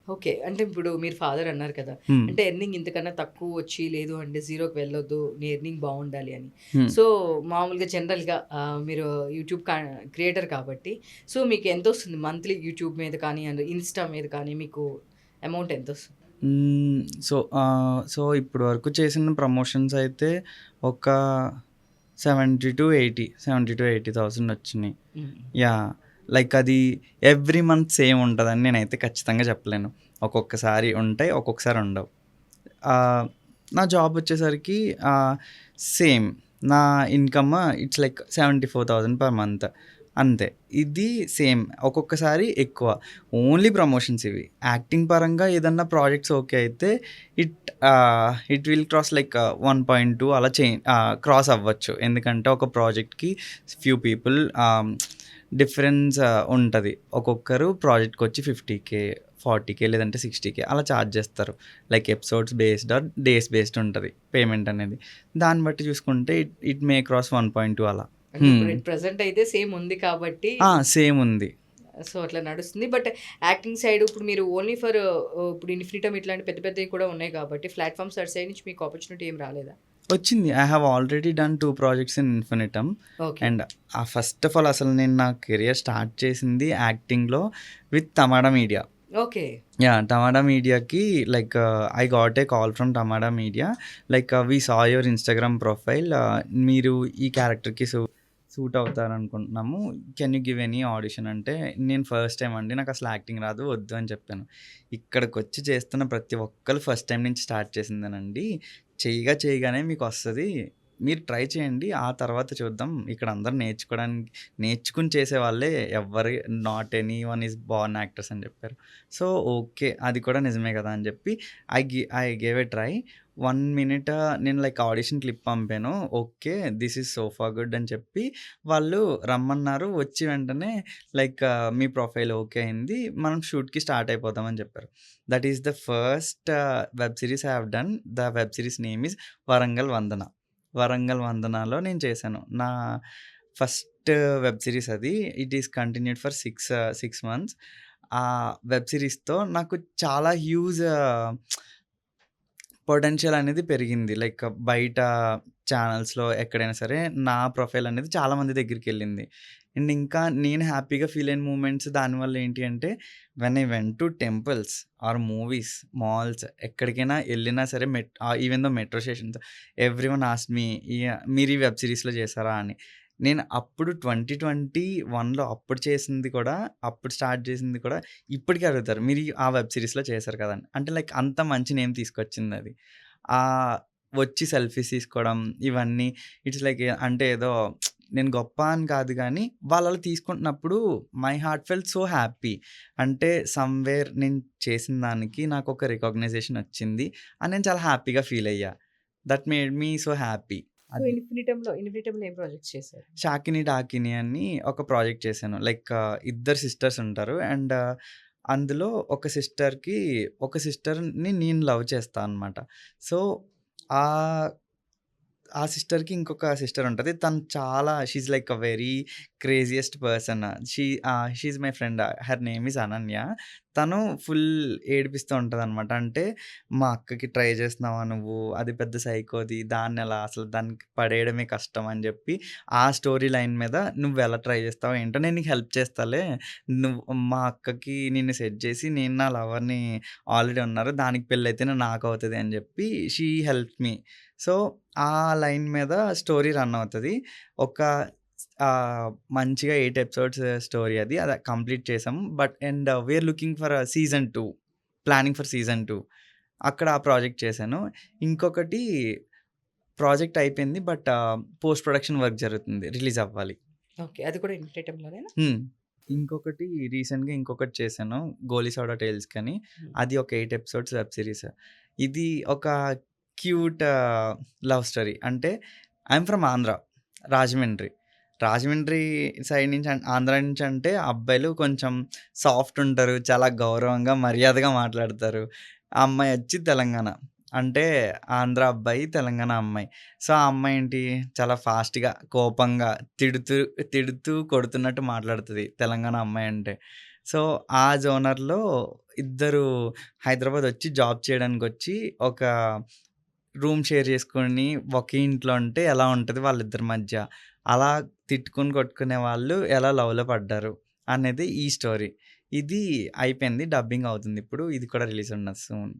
Okay. అంటే ఇప్పుడు మీరు ఫాదర్ అన్నారు కదా! హ్మ్. అంటే ఎర్నింగ్ ఇంతకన్నా తక్కువ వచ్చి లేదు అంటే జీరోకి వెళ్ళొద్దు. నీ ఎర్నింగ్ బావుండాలి అని. హ్మ్. సో, మామూలుగా జనరల్‌గా మీరు యూట్యూబ్ క్రియేటర్ కాబట్టి సో, మీకు ఎంతొస్తుంది మంత్లీ యూట్యూబ్ మీద కానీ అండ్ ఇన్‌స్టా మీద కానీ మీకు అమౌంట్ ఎంతొస్తుంది? హ్మ్. సో, ఇప్పటి వరకు చేసిన ప్రమోషన్స్ అయితే ఒక 70,000-80,000 వచ్చినియి. హ్మ్. యాహ్! లైక్ అది ఎవ్రీ మంత్ సేమ్ ఉంటదని నేనైతే ఖచ్చితంగా చెప్పలేను. ఒక్కొక్కసారి ఉంటాయి, ఒక్కొక్కసారి ఉండవు. ఆహ్, నా జాబ్ వచ్చేసరికి ఆహ్, సేమ్ నా income it's like 74,000 per month అంతే. ఇది సేమ్. ఒక్కొక్కసారి ఎక్కువ. ఓన్లీ ప్రమోషన్స్ ఇవి. యాక్టింగ్ పరంగా ఏదన్నా ప్రాజెక్ట్స్ ఓకే అయితే ఇట్ విల్ క్రాస్ లైక్ 1.2 అలా క్రాస్ అవ్వచ్చు. ఎందుకంటే ఒక ప్రాజెక్ట్‌కి ఫ్యూ పీపుల్ డిఫరెన్స్ ఉంటది. ఒక్కొక్కరు ప్రాజెక్ట్‌కొచ్చి 50,000, 40,000 లేదంటే 60,000 అలా చార్జ్ చేస్తారు. Like episodes based or days based ఉంటది పేమెంట్ అనేది. దాన్ని బట్టి చూసుకుంటే ఇట్ ఇట్ మే క్రాస్ 1.2 అలా. అంటే ఇప్పుడు ప్రెజెంట్ అయితే సేమ్ ఉంది కాబట్టి సేమ్ ఉంది. సో, అట్లా నడుస్తుంది. బట్ యాక్టింగ్ సైడ్ ఇప్పుడు మీరు ఓన్లీ ఫర్ ఇప్పుడు ఇన్ఫినిటమ్ ఇట్లాంటి పెద్ద పెద్దవి కూడా ఉన్నాయి కాబట్టి ప్లాట్‌ఫార్మ్స్ అటు సైడ్ నుంచి మీకు ఆపర్చునిటీ ఏమి రాలేదా? వచ్చింది. I have already done 2 projects in Infinitum. Okay. And first of all అసలు నేను నా కెరియర్ స్టార్ట్ చేసింది యాక్టింగ్‌లో with Tamada media. Okay. Yeah! Tamada మీడియాకి like I got a call from Tamada media. Like we saw your Instagram profile. మీరు ఈ క్యారెక్టర్‌కి suit అవుతారనుకుంటున్నాము. Can you give any audition అంటే, నేను ఫస్ట్ టైమ్ అండి. నాకసలు యాక్టింగ్ రాదు. వద్దు అని చెప్పాను. ఇక్కడికొచ్చి చేస్తున్న ప్రతి ఒక్కళ్ళు ఫస్ట్ టైమ్ నుంచి స్టార్ట్ చేసిందేనండి. చేయగానే మీకొస్తది. మీరు ట్రై చేయండి. ఆ తర్వాత చూద్దాం. ఇక్కడ అందరూ నేర్చుకొని చేసేవాళ్ళే ఎవ్వరు not anyone is born actors అని చెప్పారు. So, okay. అది కూడా నిజమే కదా! అని చెప్పి I gave a try. 1 minute నేను లైక్ ఆడిషన్ క్లిప్ పంపాను. Okay. This is so far good అని చెప్పి వాళ్ళు రమ్మన్నారు. వచ్చి వెంటనే లైక్ మీ ప్రొఫైల్ ఓకే అయింది. మనం షూట్‌కి స్టార్ట్ అయిపోదాం అని చెప్పారు. That is the first web series I have done. The web series name is 'Warangal Vandana'. 'Warangal వందన'లో నేను చేశాను. నా ఫస్ట్ వెబ్ సీరీస్ అది. It is continued for 6 months. ఆ వెబ్ సీరీస్‌తో నాకు చాలా హ్యూజ్ పొటెన్షియల్ అనేది పెరిగింది. లైక్ బయట ఛానల్స్‌లో ఎక్కడైనా సరే నా ప్రొఫైల్ అనేది చాలా మంది దగ్గరికెళ్ళింది. అండ్ ఇంకా నేను హ్యాపీగా ఫీల్ అయిన మూమెంట్స్ దానివల్ల ఏంటి అంటే when I went to temples or movies, malls ఎక్కడికైనా ఎళ్ళినా సరే even though metro stations everyone asked me మీరు ఈ వెబ్ సీరీస్‌లో చేశారా అని. నేను అప్పుడు 2021లో అప్పుడు చేసింది కూడా అప్పుడు స్టార్ట్ చేసింది కూడా ఇప్పటికి అడుగుతారు. మీరు ఆ వెబ్ సీరీస్‌లో చేశారు కదా! అని. అంటే లైక్ అంత మంచి నేమ్ తీసుకొచ్చిందది. ఆహ్, వచ్చి సెల్ఫీస్ తీసుకోవడం ఇవన్నీ ఇట్స్ లైక్ అంటే ఏదో నేను గొప్ప అని కాదు గానీ, వాళ్ళలా తీసుకుంటున్నప్పుడు my heart felt so happy. అంటే సమ్‌వేర్ నేను చేసిన దానికి నాకొక రికాగ్నైజేషన్ వచ్చింది అని నేను చాలా హ్యాపీగా ఫీల్ అయ్యా. That made me so happy. So, అది. ఇన్ఫినిటమ్‌లో ఏం ప్రాజెక్ట్స్ చేశారు? 'షాకిని డాకిని' అని ఒక ప్రాజెక్ట్ చేశాను. లైక్ ఇద్దరు సిస్టర్స్ ఉంటారు. అండ్ అందులో ఒక సిస్టర్‌ని నేను లవ్ చేస్తా అనమాట. సో, ఆహ్, ఆ సిస్టర్‌కి ఇంకొక సిస్టర్ ఉంటది. తను చాలా she is like a very craziest person. She is my friend. Her name is Ananya. తను ఫుల్ ఏడిపిస్తూ ఉంటదనమాట. అంటే మా అక్కకి ట్రై చేస్తున్నావా నువ్వు? అది పెద్ద సైకోది. దాన్నెలా అసలు దానికి పడేయడమే కష్టం అని జెప్పి, ఆ స్టోరీ లైన్ మీద నువ్వెలా ట్రై చేస్తావో ఏంటో నేను నీకు హెల్ప్ చేస్తాలే. మా అక్కకి నిన్ను సెట్ చేసి నేను నా లవర్‌ని ఆల్రెడీ ఉన్నారు. దానికి పెళ్లయితేనే నాకవుతది అని జెప్పి షీ హెల్ప్డ్ మీ. సో, ఆ లైన్ మీద స్టోరీ రన్ అవుతది. ఒక మంచిగా 8 ఎపిసోడ్స్ స్టోరీ అది. అది కంప్లీట్ చేసాం. We are looking for season 2. Planning for season 2. అక్కడ ఆ ప్రాజెక్ట్ చేశాను. ఇంకొకటి ప్రాజెక్ట్ అయిపోయింది. పోస్ట్ ప్రొడక్షన్ వర్క్ జరుగుతుంది. రిలీజ్ అవ్వాలి. ఓకే. అది కూడా ఇన్ఫినిటమ్‌లోనేనా? హ్మ్. ఇంకొకటి రీసెంట్‌గా ఇంకొకటి చేశాను. 'గోలీ సోడా టేల్స్' కని. హ్మ్. అది ఒక 8 ఎపిసోడ్స్ వెబ్ సీరీస్. ఇది ఒక క్యూట్ లవ్ స్టోరీ. అంటే I'm from Andhra. Rajahmundry. Rajahmundry side నుంచి ఆంధ్ర నుంచి అంటే అబ్బాయిలు కొంచెం సాఫ్ట్ ఉంటారు. చాలా గౌరవంగా, మర్యాదగా మాట్లాడతారు. ఆ అమ్మాయి వచ్చి తెలంగాణ. అంటే ఆంధ్ర అబ్బాయి, తెలంగాణ అమ్మాయి. సో, ఆ అమ్మాయి ఏంటి చాలా ఫాస్ట్‌గా, కోపంగా తిడుతూ, తిడుతూ కొడుతున్నట్టు మాట్లాడుతది తెలంగాణ అమ్మాయి అంటే. సో, ఆ జోనర్‌లో ఇద్దరు హైదరాబాద్ వచ్చి జాబ్ చేయడానికొచ్చి ఒక రూమ్ షేర్ చేసుకొని ఒకే ఇంట్లో ఉంటే ఎలా ఉంటది వాళ్ళిద్దరి మధ్య. అలా తిట్టుకొని కొట్టుకునే వాళ్ళు ఎలా లవ్‌లో పడ్డారు అనేది ఈ స్టోరీ. ఇది అయిపోయింది. డబ్బింగ్ అవుతుంది ఇప్పుడు. ఇది కూడా రిలీజ్ ఉన్నది సూన్.